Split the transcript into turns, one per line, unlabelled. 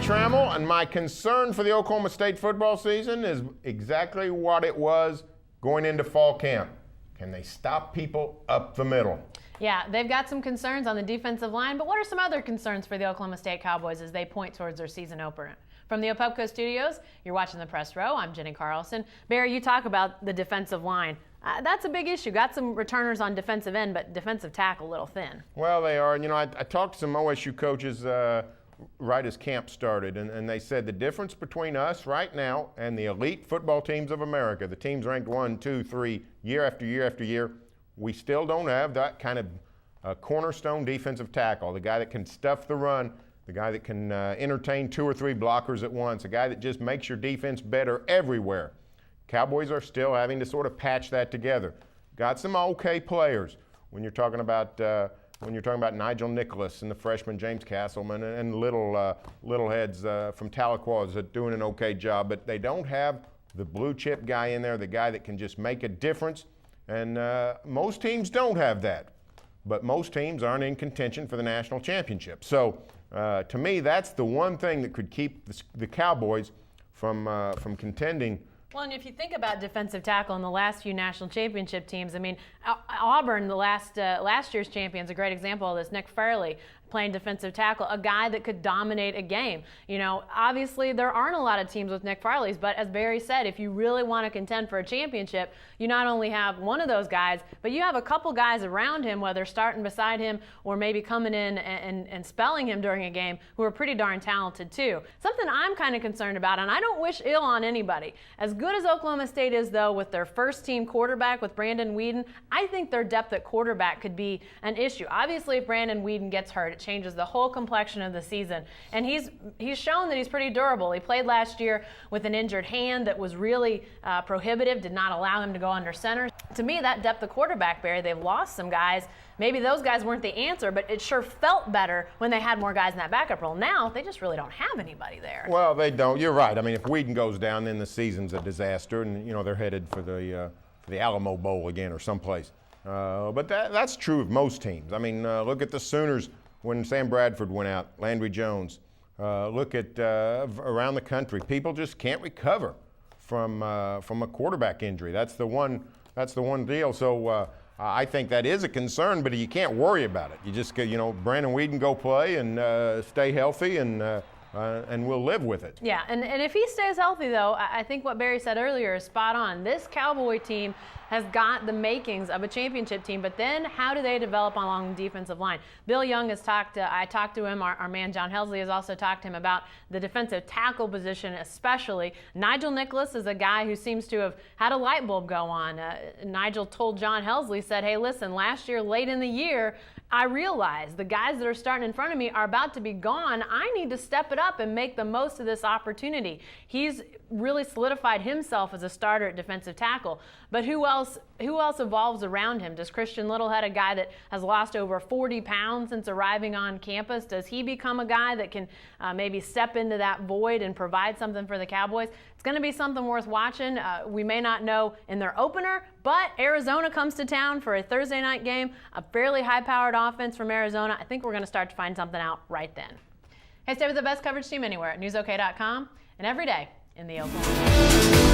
Tramel, and my concern for the Oklahoma State football season is exactly what it was going into fall camp. Can they stop people up the middle?
Yeah, they've got some concerns on the defensive line, but what are some other concerns for the Oklahoma State Cowboys as they point towards their season opener? From the Opepco Studios, you're watching the Press Row. I'm Jenni Carlson. Barry, you talk about the defensive line. That's a big issue. Got some returners on defensive end, but defensive tackle a little thin.
Well, they are. You know, I talked to some OSU coaches right as camp started, and they said the difference between us right now and the elite football teams of America, the teams ranked 1, 2, 3, year after year after year, we still don't have that kind of cornerstone defensive tackle, the guy that can stuff the run, the guy that can entertain 2 or 3 blockers at once, a guy that just makes your defense better everywhere. Cowboys are still having to sort of patch that together. Got some okay players when you're talking about Nigel Nicholas and the freshman James Castleman and little heads from Tahlequah that doing an okay job, but they don't have the blue chip guy in there, the guy that can just make a difference. And most teams don't have that, but most teams aren't in contention for the national championship. So to me, that's the one thing that could keep the Cowboys from contending.
Well, and if you think about defensive tackle in the last few national championship teams, I mean, Auburn, the last year's champions, a great example of this. Nick Fairley playing defensive tackle, a guy that could dominate a game. You know, obviously there aren't a lot of teams with Nick Fairley's, but as Barry said, if you really want to contend for a championship, you not only have one of those guys, but you have a couple guys around him, whether starting beside him or maybe coming in and spelling him during a game, who are pretty darn talented too. Something I'm kind of concerned about, and I don't wish ill on anybody. As good as Oklahoma State is, though, with their first team quarterback with Brandon Weeden, I think their depth at quarterback could be an issue. Obviously, if Brandon Weeden gets hurt, it changes the whole complexion of the season. And he's shown that he's pretty durable. He played last year with an injured hand that was really prohibitive, did not allow him to go under center. To me, that depth of quarterback, Barry, they've lost some guys. Maybe those guys weren't the answer, but it sure felt better when they had more guys in that backup role. Now, they just really don't have anybody there.
Well, they don't. You're right. I mean, if Weeden goes down, then the season's a disaster, and, you know, they're headed for the Alamo Bowl again or someplace. But that's true of most teams. I mean, look at the Sooners when Sam Bradford went out, Landry Jones. Look at around the country. People just can't recover from a quarterback injury. That's the one deal. So I think that is a concern, but you can't worry about it. You just go, you know, Brandon Weeden go play and stay healthy, and we'll live with it.
Yeah, and if he stays healthy, though, I think what Barry said earlier is spot on. This Cowboy team has got the makings of a championship team, but then how do they develop along the defensive line? Bill Young has I talked to him, our man John Helsley has also talked to him about the defensive tackle position especially. Nigel Nicholas is a guy who seems to have had a light bulb go on. Nigel told John Helsley, said, hey, listen, last year, late in the year, I realized the guys that are starting in front of me are about to be gone. I need to step it up and make the most of this opportunity. He's really solidified himself as a starter at defensive tackle. But who else evolves around him? Does Christian Littlehead, a guy that has lost over 40 pounds since arriving on campus, does he become a guy that can maybe step into that void and provide something for the Cowboys? It's going to be something worth watching. We may not know in their opener, but Arizona comes to town for a Thursday night game, a fairly high-powered offense from Arizona. I think we're going to start to find something out right then. Hey, stay with the best coverage team anywhere at newsok.com and every day in the Oklahoma.